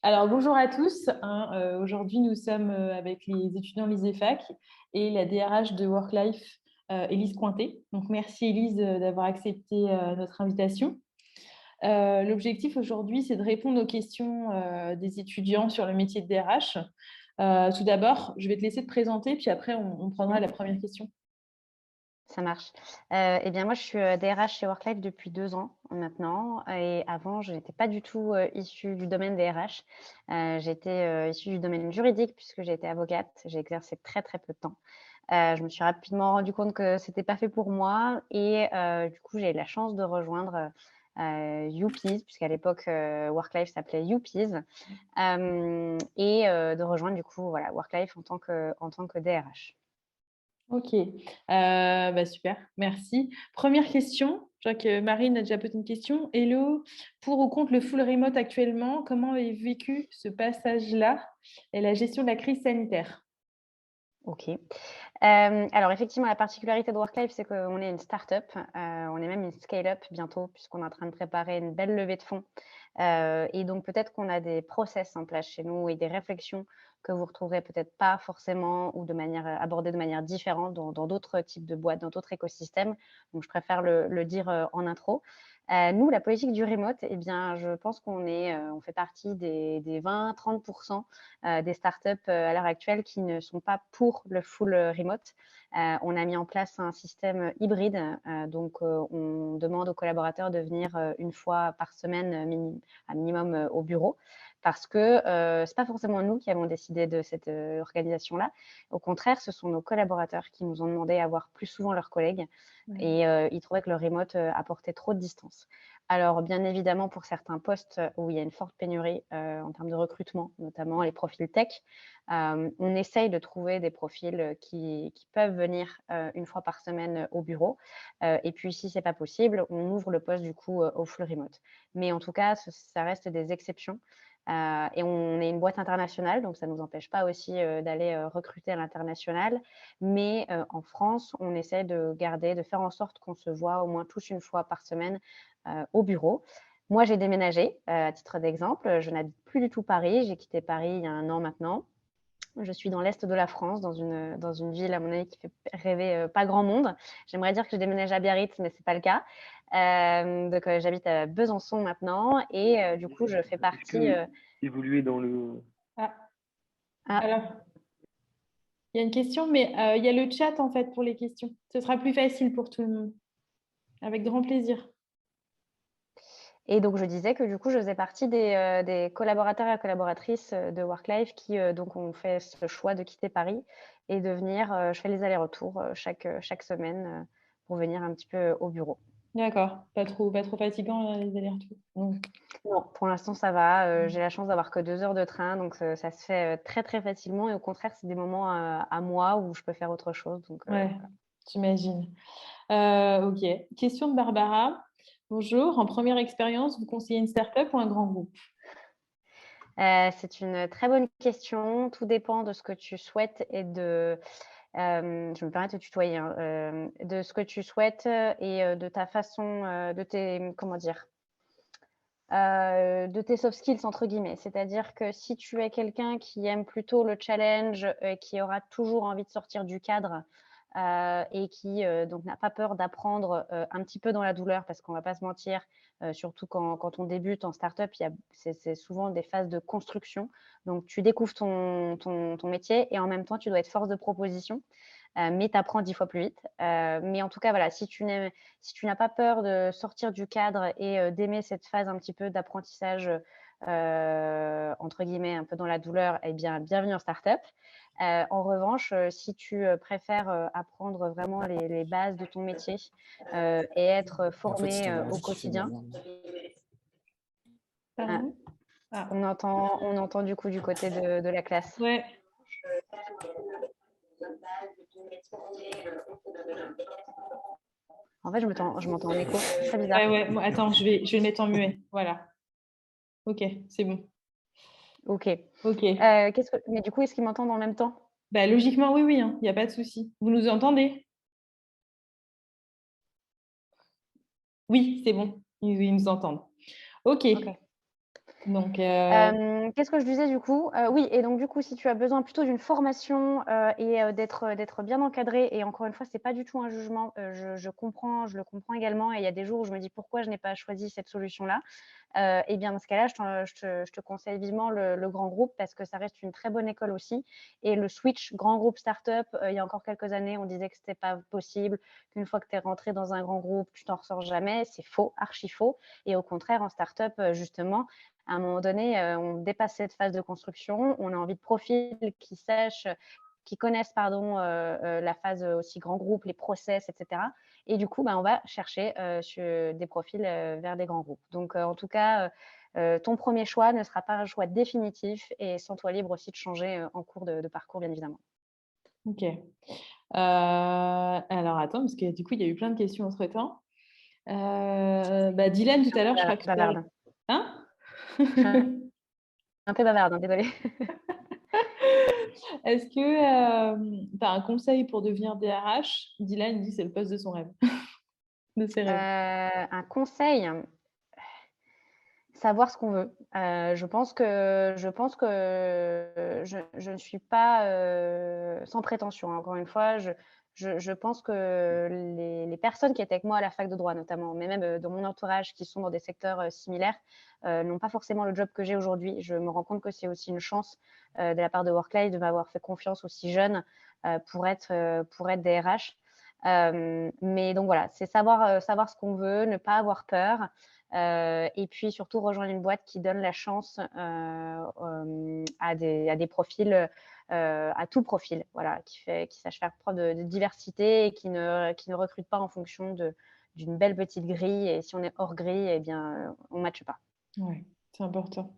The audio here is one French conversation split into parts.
Alors, bonjour à tous. Aujourd'hui, nous sommes avec les étudiants l'ISEFAC et la DRH de WorkLife, Élise Cointet. Donc, merci Élise d'avoir accepté notre invitation. L'objectif aujourd'hui, c'est de répondre aux questions des étudiants sur le métier de DRH. Tout d'abord, je vais te laisser te présenter, puis après, on prendra Mmh, la première question. ça marche. Eh bien, moi, je suis, DRH chez Worklife depuis 2 ans maintenant et avant, je n'étais pas du tout, issue du domaine des RH. J'étais, issue du domaine juridique puisque j'ai été avocate. J'ai exercé très, très peu de temps. Je me suis rapidement rendu compte que c'était pas fait pour moi et du coup, j'ai eu la chance de rejoindre, YouPeas puisqu'à l'époque, Worklife s'appelait YouPeas, et de rejoindre du coup, voilà, Worklife en tant que DRH. Ok. Super, merci. Première question, je vois que Marine a déjà posé une question. Hello, pour ou contre le full remote actuellement, comment avez vécu ce passage-là et la gestion de la crise sanitaire? OK. Alors effectivement, la particularité de Worklife, c'est qu'on est une start-up, on est même une scale-up bientôt puisqu'on est en train de préparer une belle levée de fonds, et donc peut-être qu'on a des process en place chez nous et des réflexions que vous retrouverez peut-être pas forcément ou de manière, abordées de manière différente dans d'autres types de boîtes, dans d'autres écosystèmes. Donc je préfère le dire, en intro. Nous, la politique du remote, eh bien, je pense on fait partie des 20-30 des startups, à l'heure actuelle qui ne sont pas pour le full, remote. On a mis en place un système hybride, donc on demande aux collaborateurs de venir, 1 fois par semaine, un minimum, au bureau parce que, c'est pas forcément nous qui avons décidé de cette, organisation-là. Au contraire, ce sont nos collaborateurs qui nous ont demandé à voir plus souvent leurs collègues Ouais. et ils trouvaient que le remote, apportait trop de distance. Alors, bien évidemment, pour certains postes où il y a une forte pénurie, en termes de recrutement, notamment les profils tech, on essaye de trouver des profils, qui peuvent venir, 1 fois par semaine, au bureau. Et puis si c'est pas possible, on ouvre le poste du coup, au full remote. Mais en tout cas, ça reste des exceptions, et on est une boîte internationale, donc ça ne nous empêche pas aussi, d'aller, recruter à l'international. Mais, en France, on essaie de faire en sorte qu'on se voit au moins tous 1 fois par semaine, au bureau. Moi, j'ai déménagé, à titre d'exemple, je n'habite plus du tout Paris. J'ai quitté Paris il y a 1 an maintenant. Je suis dans l'est de la France, dans une ville, à mon avis, qui fait rêver, pas grand monde. J'aimerais dire que je déménage à Biarritz, mais c'est pas le cas. Donc j'habite à Besançon maintenant et du coup, je fais Est-ce partie, que évoluer dans le... Ah, ah, alors, il y a une question, mais il y a le chat en fait pour les questions. Ce sera plus facile pour tout le monde. Avec grand plaisir. et donc je disais que du coup, je faisais partie des collaborateurs et collaboratrices, de Worklife qui, donc ont fait ce choix de quitter Paris et de venir, je fais les allers-retours, chaque semaine, pour venir un petit peu au bureau. D'accord, pas trop fatigant les allers-retours. Non, pour l'instant, ça va, j'ai la chance d'avoir que 2 heures de train, donc ça se fait, très, très facilement et au contraire, c'est des moments, à moi où je peux faire autre chose, donc Ouais, voilà. j'imagine. Ok. Question de Barbara. Bonjour. En première expérience, vous conseillez une start-up ou un grand groupe? C'est une très bonne question. Tout dépend de ce que tu souhaites et je me permets de te tutoyer, hein, de ce que tu souhaites, et de ta façon, de tes comment dire? De tes «soft skills» entre guillemets. C'est-à-dire que si tu es quelqu'un qui aime plutôt le challenge, qui aura toujours envie de sortir du cadre, et qui, donc n'a pas peur d'apprendre, un petit peu dans la douleur parce qu'on va pas se mentir, surtout quand on débute en start-up, c'est souvent des phases de construction. Donc tu découvres ton métier et en même temps, tu dois être force de proposition, mais tu apprends 10 fois plus vite. Mais en tout cas, voilà, si tu n'as pas peur de sortir du cadre et d'aimer cette phase un petit peu d'apprentissage, entre guillemets, un peu dans la douleur, eh bien, bienvenue en start-up. En revanche, si tu, préfères, apprendre vraiment les bases de ton métier, et être En fait, c'est formé, ton au ordi qui fait quotidien. moins. Hein, Pardon? Ah, on entend du coup du côté de la classe. ouais. En fait, je m'entends en écho, très bizarre. Ouais, ouais. Bon, attends, je vais le mettre en muet. Voilà. Ok, c'est bon. OK. Ok. Mais du coup, est-ce qu'ils m'entendent en même temps? Bah, logiquement, oui, oui, hein, il n'y a pas de souci. Vous nous entendez? Oui, c'est bon. Ils nous entendent. Ok. OK. Donc, Qu'est-ce que je disais du coup? Oui, et donc du coup, si tu as besoin plutôt d'une formation, et d'être bien encadré, et encore une fois, c'est pas du tout un jugement, je le comprends également, et il y a des jours où je me dis: «Pourquoi je n'ai pas choisi cette solution-là?» Et bien dans ce cas-là, je te conseille vivement le grand groupe, parce que ça reste une très bonne école aussi, et le switch grand groupe start-up, il y a encore quelques années, on disait que c'était pas possible, qu'une fois que tu es rentré dans un grand groupe, tu t'en ressors jamais. C'est faux, archi faux, et au contraire en start-up, justement, à un moment donné, on dépasse cette phase de construction, on a envie de profils qui connaissent pardon, la phase aussi grand groupe, les process, et cetera, et du coup, bah, on va chercher, des profils, vers des grands groupes. Donc, en tout cas, ton premier choix ne sera pas un choix définitif, et sens-toi libre aussi de changer, en cours de parcours, bien évidemment. OK. Alors attends, parce que du coup, il y a eu plein de questions entre-temps. Bah, Dylan, Je suis tout à l'heure, je crois que tu bavarde. hein? Je suis un peu bavarde, hein, désolée. Est-ce que, tu as un conseil pour devenir DRH? Dylan, il dit: «C'est le poste de son rêve», de ses rêves. Un conseil? Savoir ce qu'on veut. Je ne suis pas, sans prétention, hein. Encore une fois, je pense que les personnes qui étaient avec moi à la fac de droit notamment, mais même, dans mon entourage, qui sont dans des secteurs, similaires, n'ont pas forcément le job que j'ai aujourd'hui. Je me rends compte que c'est aussi une chance, de la part de Worklife, de m'avoir fait confiance aussi jeune, pour être DRH. Mais donc voilà, c'est savoir ce qu'on veut, ne pas avoir peur. Et puis surtout rejoindre une boîte qui donne la chance, à des profils, à tout profil, voilà, qui sache faire preuve de diversité, et qui ne recrute pas en fonction d'une belle petite grille, et si on est hors grille, eh bien, on ne matche pas. Ouais, c'est important.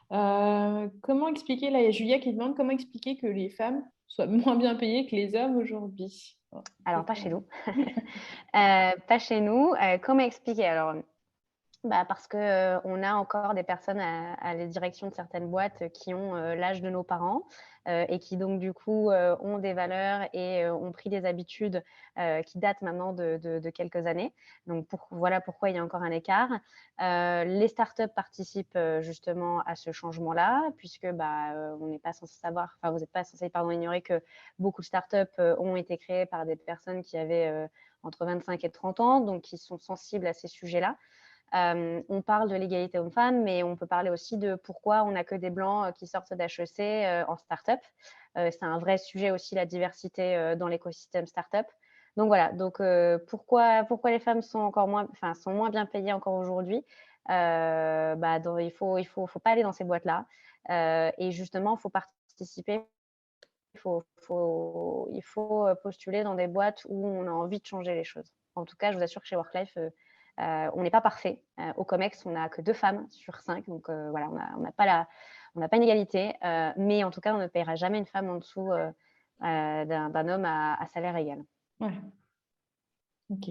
Comment expliquer là, il y a Julia qui demande: «Comment expliquer que les femmes soient moins bien payées que les hommes aujourd'hui?» Oh, Alors pas question. chez nous. Pas chez nous. Comment expliquer? Alors, bah, parce que, on a encore des personnes à la direction de certaines boîtes, qui ont, l'âge de nos parents, et qui donc du coup, ont des valeurs, et ont pris des habitudes, qui datent maintenant de quelques années. Donc voilà pourquoi il y a encore un écart. Les startups participent, justement à ce changement-là, puisque, bah, on n'est pas censé savoir, enfin vous n'êtes pas censé, pardon, ignorer que beaucoup de startups, ont été créées par des personnes qui avaient, entre 25 et 30 ans, donc qui sont sensibles à ces sujets-là. On parle de l'égalité homme-femme, mais on peut parler aussi de pourquoi on n'a que des blancs, qui sortent d'HEC, en start-up. C'est un vrai sujet aussi, la diversité, dans l'écosystème start-up. Donc voilà, donc pourquoi les femmes sont moins bien payées encore aujourd'hui? Bah, il faut pas aller dans ces boîtes-là, et justement, il faut participer, il faut postuler dans des boîtes où on a envie de changer les choses. En tout cas, je vous assure que chez Worklife, on n'est pas parfait. Au Comex, on n'a que 2 femmes sur 5, donc voilà, on n'a pas une égalité, mais en tout cas, on ne paiera jamais une femme en dessous, d'un homme à salaire égal. Ouais, OK.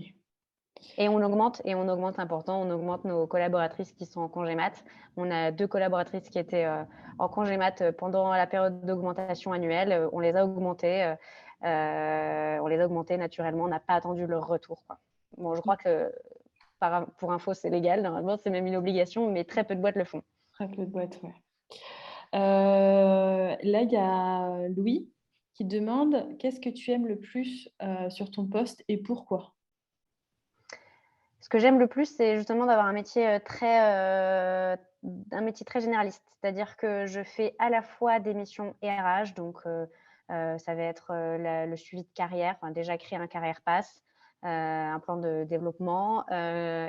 Et on augmente important, on augmente nos collaboratrices qui sont en congé mat. On a 2 collaboratrices qui étaient, en congé mat, pendant la période d'augmentation annuelle. On les a augmentées naturellement. On n'a pas attendu leur retour, quoi. Bon, je crois que pour info, c'est légal. Normalement, c'est même une obligation, mais très peu de boîtes le font. Très peu de boîtes, ouais. Là, il y a Louis qui demande: «Qu'est-ce que tu aimes le plus, sur ton poste et pourquoi?» Ce que j'aime le plus, c'est justement d'avoir un métier très généraliste. C'est-à-dire que je fais à la fois des missions RH, donc ça va être, le suivi de carrière, enfin déjà créer un carrière pass, un plan de développement,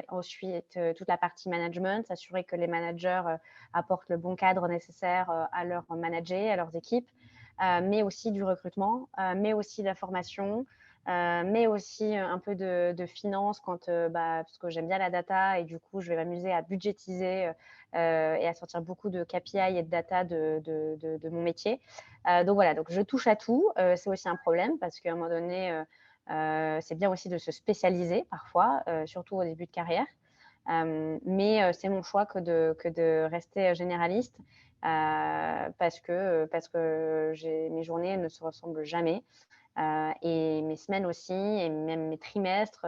ensuite, toute la partie management, s'assurer que les managers, apportent le bon cadre nécessaire, à leurs managers, à leurs équipes, mais aussi du recrutement, mais aussi de la formation, mais aussi, un peu de finance quand, parce que j'aime bien la data, et du coup, je vais m'amuser à budgétiser, et à sortir beaucoup de KPI et de data de mon métier. Donc voilà, donc je touche à tout. C'est aussi un problème parce qu'à un moment donné, c'est bien aussi de se spécialiser parfois, surtout au début de carrière. Mais c'est mon choix que de rester généraliste, parce que mes journées ne se ressemblent jamais. Et mes semaines aussi, et même mes trimestres.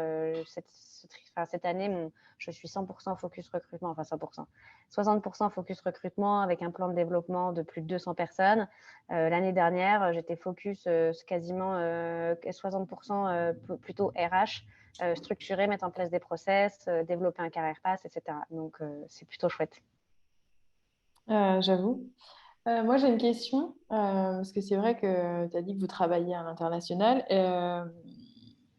Cette année, je suis 100% focus recrutement, enfin 100%, 60% focus recrutement avec un plan de développement de plus de 200 personnes. L'année dernière, j'étais focus quasiment 60% plutôt RH, structurer, mettre en place des process, développer un carrière pass, etc. Donc, c'est plutôt chouette. J'avoue. Moi, j'ai une question, parce que c'est vrai que tu as dit que vous travaillez à l'international.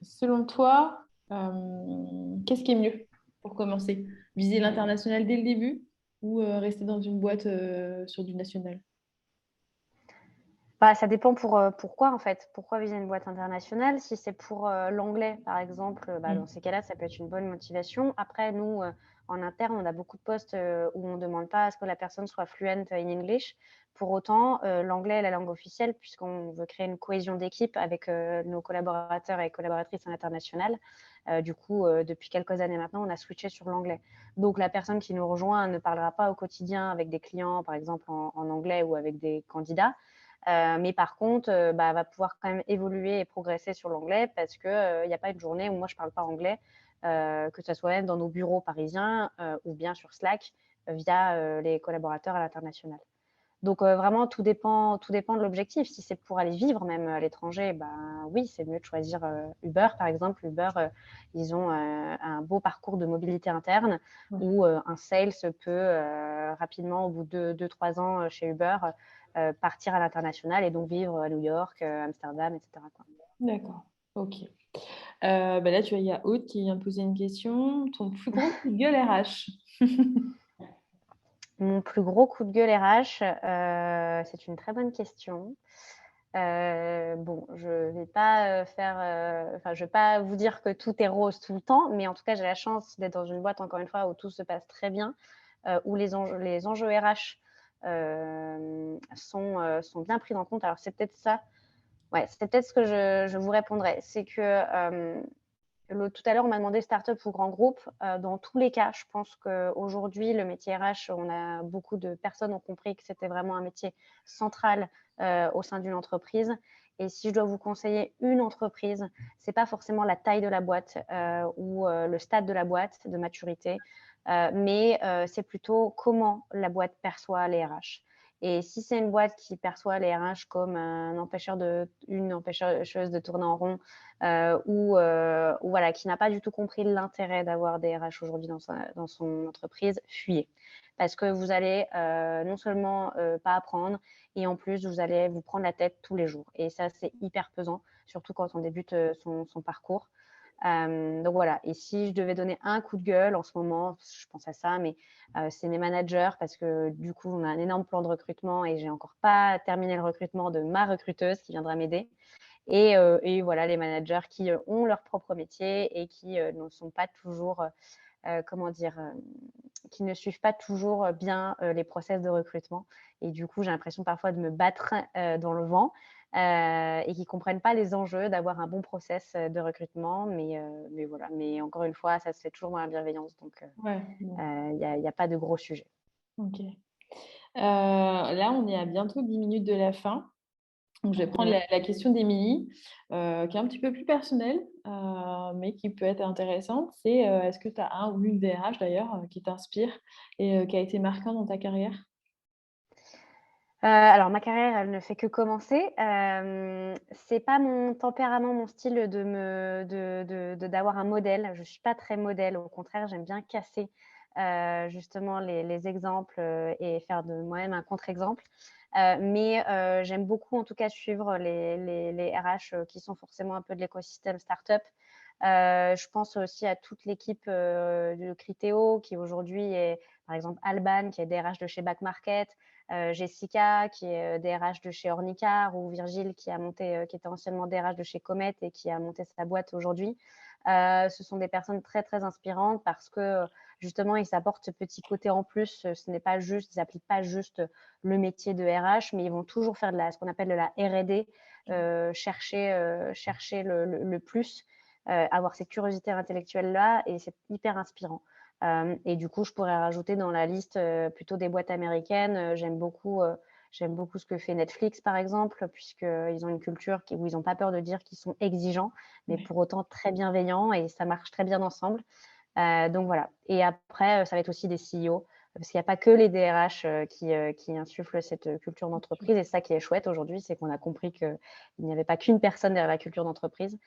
Selon toi, qu'est-ce qui est mieux pour commencer? Viser l'international dès le début ou rester dans une boîte sur du national? Bah, ça dépend pourquoi, en fait. Pourquoi viser une boîte internationale? Si c'est pour l'anglais, par exemple, dans Mm. ces cas-là, ça peut être une bonne motivation. Après, nous, en interne, on a beaucoup de postes où on ne demande pas à ce que la personne soit fluent in English. Pour autant, l'anglais est la langue officielle puisqu'on veut créer une cohésion d'équipe avec nos collaborateurs et collaboratrices à l'international. Du coup, depuis quelques années maintenant, on a switché sur l'anglais. Donc, la personne qui nous rejoint ne parlera pas au quotidien avec des clients, par exemple, en anglais ou avec des candidats. Mais par contre, va pouvoir quand même évoluer et progresser sur l'anglais parce qu'il n'y a pas une journée où moi je ne parle pas anglais, que ce soit même dans nos bureaux parisiens ou bien sur Slack via les collaborateurs à l'international. Donc vraiment, tout dépend de l'objectif. Si c'est pour aller vivre même à l'étranger, oui, c'est mieux de choisir Uber, par exemple. Uber, ils ont un beau parcours de mobilité interne Ouais. où un sales peut rapidement, au bout de 2-3 ans chez Uber, partir à l'international et donc vivre à New York, Amsterdam, etc., quoi. D'accord, ok. Là, tu vois, il y a Aude qui vient de poser une question. Ton plus gros coup de gueule RH? Mon plus gros coup de gueule RH, c'est une très bonne question. Je vais pas je vais pas vous dire que tout est rose tout le temps, mais en tout cas, j'ai la chance d'être dans une boîte, encore une fois, où tout se passe très bien, où les enjeux RH sont bien pris en compte. Alors, c'est peut-être ça. Ouais, c'est peut-être ce que je vous répondrai. C'est que tout à l'heure, on m'a demandé start-up ou grand groupe. Dans tous les cas, je pense qu'aujourd'hui, le métier RH, on a beaucoup de personnes ont compris que c'était vraiment un métier central au sein d'une entreprise. Et si je dois vous conseiller une entreprise, c'est pas forcément la taille de la boîte ou le stade de la boîte de maturité, mais c'est plutôt comment la boîte perçoit les RH. Et si c'est une boîte qui perçoit les RH comme une empêcheuse de tourner en rond, ou voilà, qui n'a pas du tout compris l'intérêt d'avoir des RH aujourd'hui dans son entreprise, fuyez. Parce que vous allez non seulement pas apprendre, et en plus, vous allez vous prendre la tête tous les jours. Et ça, c'est hyper pesant, surtout quand on débute son parcours. Donc voilà, et si je devais donner un coup de gueule en ce moment, je pense à ça, mais c'est mes managers parce que du coup, on a un énorme plan de recrutement et j'ai encore pas terminé le recrutement de ma recruteuse qui viendra m'aider. Et voilà, les managers qui ont leur propre métier et qui ne sont pas toujours, qui ne suivent pas toujours bien les process de recrutement. Et du coup, j'ai l'impression parfois de me battre dans le vent et qui ne comprennent pas les enjeux d'avoir un bon process de recrutement. Mais voilà, mais encore une fois, ça se fait toujours dans la bienveillance. Donc, Ouais, bon, il n'y a pas de gros sujets. ok. Là, on est à bientôt 10 minutes de la fin. Donc, je vais prendre la question d'Émilie, qui est un petit peu plus personnelle, mais qui peut être intéressante. C'est est-ce que tu as un ou une DRH d'ailleurs qui t'inspire et qui a été marquant dans ta carrière? Alors ma carrière, elle ne fait que commencer. C'est pas mon tempérament, mon style d'avoir un modèle. Je suis pas très modèle. Au contraire, j'aime bien casser, justement les exemples, et faire de moi-même un contre-exemple. Mais j'aime beaucoup, en tout cas, suivre les RH, qui sont forcément un peu de l'écosystème startup. Je pense aussi à toute l'équipe, de Criteo qui aujourd'hui est, par exemple, Alban qui est DRH de chez Back Market, Jessica qui est DRH de chez Ornicar, ou Virgile qui était anciennement DRH de chez Comet et qui a monté sa boîte aujourd'hui. Ce sont des personnes très, très inspirantes parce que justement, ils apportent ce petit côté en plus. Ce n'est pas juste, ils n'appliquent pas juste le métier de RH, mais ils vont toujours faire ce qu'on appelle de la R&D, chercher le plus, avoir cette curiosité intellectuelle-là, et c'est hyper inspirant. Et du coup, je pourrais rajouter dans la liste plutôt des boîtes américaines. J'aime beaucoup J'aime beaucoup ce que fait Netflix, par exemple, puisqu'ils ont une culture où ils n'ont pas peur de dire qu'ils sont exigeants, mais Ouais. pour autant très bienveillants et ça marche très bien ensemble. Donc voilà. Et après, ça va être aussi des CEO, parce qu'il n'y a pas que les DRH qui insufflent cette culture d'entreprise. Et ça qui est chouette aujourd'hui, c'est qu'on a compris qu'il n'y avait pas qu'une personne derrière la culture d'entreprise.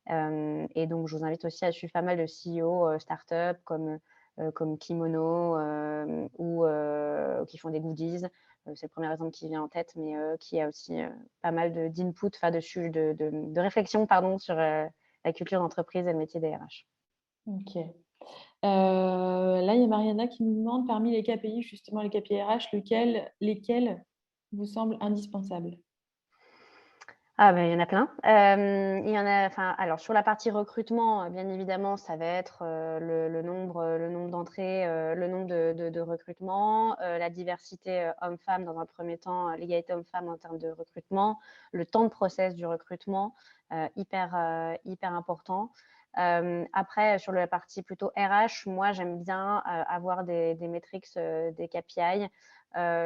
Et donc, je vous invite aussi à suivre pas mal de CEO start-up comme Kimono ou qui font des goodies. C'est le premier exemple qui vient en tête, mais qui a aussi pas mal d'input, enfin de réflexion pardon, sur la culture d'entreprise et le métier des RH. Ok. Là, il y a Mariana qui nous demande, parmi les KPI, justement les KPI RH, lesquels vous semblent indispensables? Ah ben, il y en a plein. Il y en a, enfin, alors sur la partie recrutement, bien évidemment, ça va être le nombre d'entrées, le nombre de recrutements, la diversité homme-femme dans un premier temps, l'égalité homme-femme en termes de recrutement, le temps de process du recrutement, hyper important. Après, sur la partie plutôt RH, moi, j'aime bien avoir des metrics, des KPI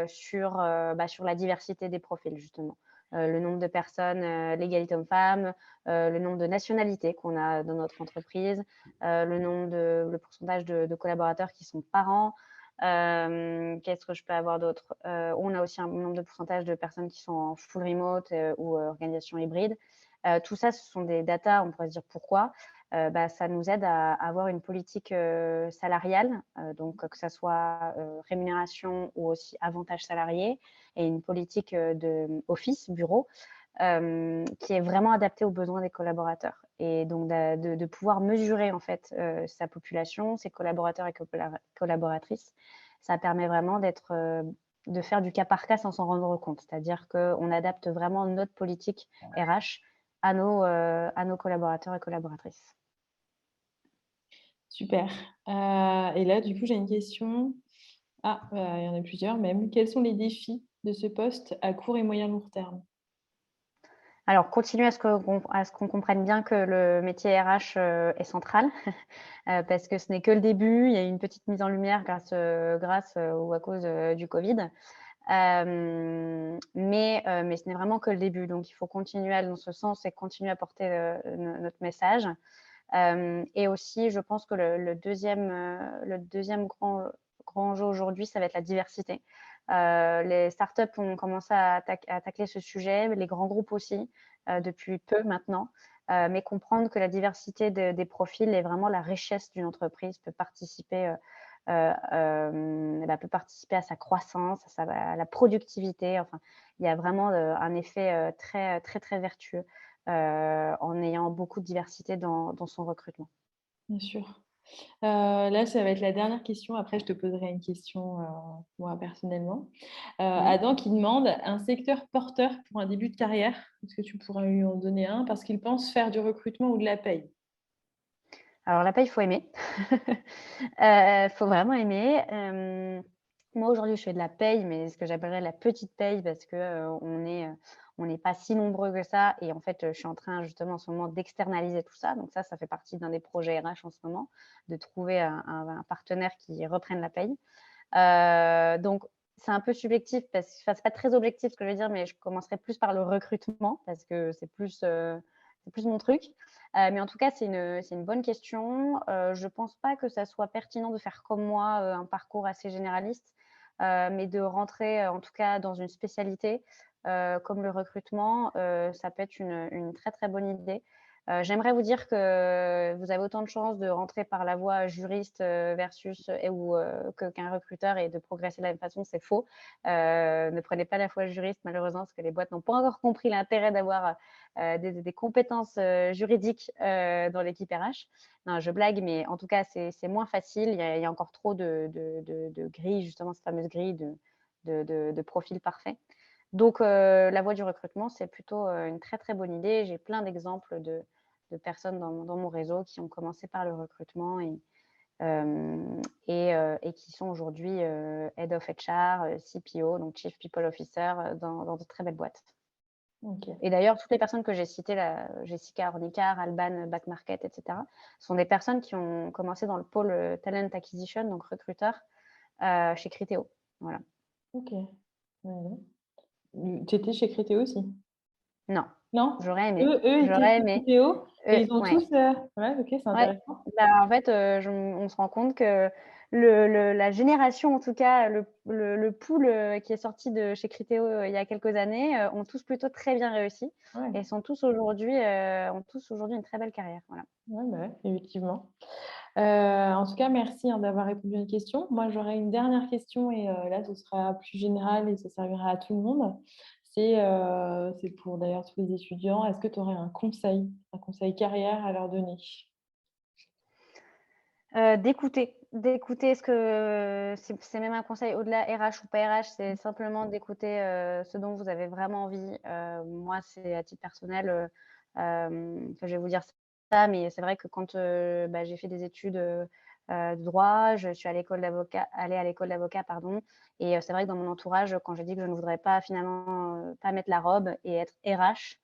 sur la diversité des profils, justement. Le nombre de personnes, l'égalité homme-femme, le nombre de nationalités qu'on a dans notre entreprise, le pourcentage de collaborateurs qui sont parents. Qu'est-ce que je peux avoir d'autre? On a aussi un nombre de pourcentage de personnes qui sont en full remote ou organisation hybride. Tout ça, ce sont des datas, on pourrait se dire pourquoi. Ça nous aide à avoir une politique salariale, donc que ça soit rémunération ou aussi avantages salariés, et une politique d'office, bureau, qui est vraiment adaptée aux besoins des collaborateurs. Et donc de pouvoir mesurer en fait sa population, ses collaborateurs et collaboratrices, ça permet vraiment de faire du cas par cas sans s'en rendre compte. C'est-à-dire qu'on adapte vraiment notre politique RH à nos collaborateurs et collaboratrices. Super. Et là, du coup, j'ai une question. Il y en a plusieurs même. Quels sont les défis de ce poste à court et moyen long terme? Alors, continuer à ce qu'on comprenne bien que le métier RH est central, parce que ce n'est que le début. Il y a eu une petite mise en lumière grâce ou à cause du Covid. Mais ce n'est vraiment que le début. Donc, il faut continuer à aller dans ce sens et continuer à porter notre message. Et aussi, je pense que le deuxième grand enjeu aujourd'hui, ça va être la diversité. Les startups ont commencé à tacler ce sujet, les grands groupes aussi, depuis peu maintenant. Mais comprendre que la diversité des profils est vraiment la richesse d'une entreprise, peut participer à sa croissance, à la productivité. Enfin, il y a vraiment un effet très, très, très vertueux en ayant beaucoup de diversité dans son recrutement. Bien sûr. Là, ça va être la dernière question. Après, je te poserai une question, moi, personnellement. Mmh. Adam qui demande un secteur porteur pour un début de carrière. Est-ce que tu pourrais lui en donner un? Parce qu'il pense faire du recrutement ou de la paye. Alors la paye, il faut aimer. Faut vraiment aimer. Moi, aujourd'hui, je fais de la paye, mais ce que j'appellerais la petite paye parce que, on n'est pas si nombreux que ça et en fait, je suis en train justement en ce moment d'externaliser tout ça. Donc ça fait partie d'un des projets RH en ce moment, de trouver un partenaire qui reprenne la paye. Donc c'est un peu subjectif enfin, c'est pas très objectif ce que je veux dire, mais je commencerai plus par le recrutement parce que c'est plus mon truc. Mais en tout cas, c'est une bonne question. Je pense pas que ça soit pertinent de faire comme moi, un parcours assez généraliste, mais de rentrer, en tout cas dans une spécialité, comme le recrutement, ça peut être une très, très bonne idée. J'aimerais vous dire que vous avez autant de chances de rentrer par la voie juriste, versus qu'un recruteur et de progresser de la même façon, c'est faux. Ne prenez pas la voie juriste malheureusement parce que les boîtes n'ont pas encore compris l'intérêt d'avoir, des compétences, juridiques, dans l'équipe RH. Non, je blague, mais en tout cas, c'est moins facile. Il y a encore trop de grilles, justement, cette fameuse grille de profils parfaits. Donc la voie du recrutement, c'est plutôt, une très, très bonne idée. J'ai plein d'exemples de personnes dans mon réseau qui ont commencé par le recrutement et qui sont aujourd'hui, Head of HR, CPO, donc Chief People Officer, dans de très belles boîtes. OK. Et d'ailleurs, toutes les personnes que j'ai citées là, Jessica Hornicar, Alban Back Market, et cetera, sont des personnes qui ont commencé dans le pôle, talent acquisition, donc recruteur, chez Criteo. Voilà. OK. Ouais, ouais. Tu étais chez Criteo aussi? Non, Non? j'aurais aimé. Eux étaient J'aurais chez aimé. Criteo et ils ont Ouais. tous, ouais, OK, c'est Ouais, intéressant. bah, en fait, on se rend compte que la génération, en tout cas, le pool, qui est sorti de chez Criteo, il y a quelques années, ont tous plutôt très bien réussi Ouais, et ont tous aujourd'hui une très belle carrière, voilà. ouais, bah, ouais, effectivement. En tout cas, merci, hein, d'avoir répondu à une question. Moi, j'aurais une dernière question et là, ce sera plus général et ça servira à tout le monde. C'est pour d'ailleurs tous les étudiants. Est-ce que tu aurais un conseil carrière à leur donner? D'écouter ce que c'est même un conseil au-delà RH ou pas RH, c'est simplement d'écouter, ce dont vous avez vraiment envie. Moi, c'est à titre personnel, enfin, je vais vous dire ça, mais c'est vrai que quand, bah, j'ai fait des études, de droit, je suis allée à l'école d'avocat, pardon, et c'est vrai que dans mon entourage, quand j'ai dit que je ne voudrais pas finalement, pas mettre la robe et être RH,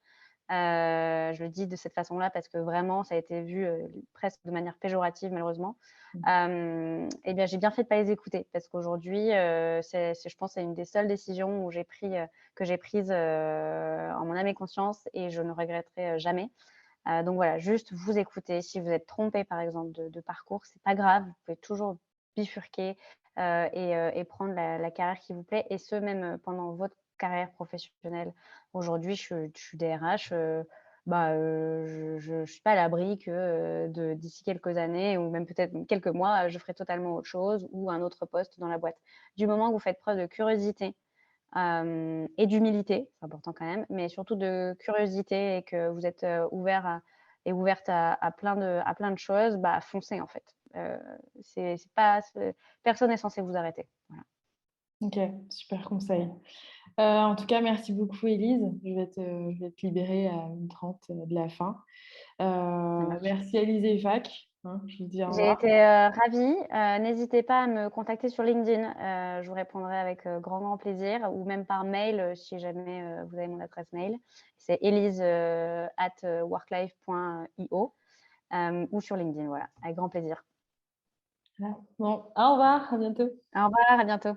je le dis de cette façon-là parce que vraiment ça a été vu, presque de manière péjorative malheureusement. Et bien j'ai bien fait de pas les écouter parce qu'aujourd'hui, c'est je pense c'est une des seules décisions que j'ai prises, en mon âme et conscience et je ne regretterai, jamais. Donc voilà, juste vous écouter. Si vous êtes trompé par exemple de parcours, c'est pas grave, vous pouvez toujours bifurquer, et prendre la carrière qui vous plaît et ce même, pendant votre carrière professionnelle. Aujourd'hui, je suis DRH, bah, je suis pas à l'abri que, d'ici quelques années ou même peut-être quelques mois, je ferai totalement autre chose ou un autre poste dans la boîte. Du moment que vous faites preuve de curiosité, et d'humilité, c'est important quand même, mais surtout de curiosité et que vous êtes, ouverte à plein de choses, bah, foncez en fait. C'est pas personne n'est censé vous arrêter. Voilà. OK, super conseil. En tout cas, merci beaucoup Élise. Je vais te libérer à 1h30 de la fin. Ça marche. Merci à Élise et Fac, hein, je vous dis au J'ai revoir. été, ravie, n'hésitez pas à me contacter sur LinkedIn, je vous répondrai avec, grand plaisir ou même par mail, si jamais, vous avez mon adresse mail. C'est elise, @worklife.io, ou sur LinkedIn, voilà, avec grand plaisir. Voilà. Bon, au revoir, à bientôt. Au revoir, à bientôt.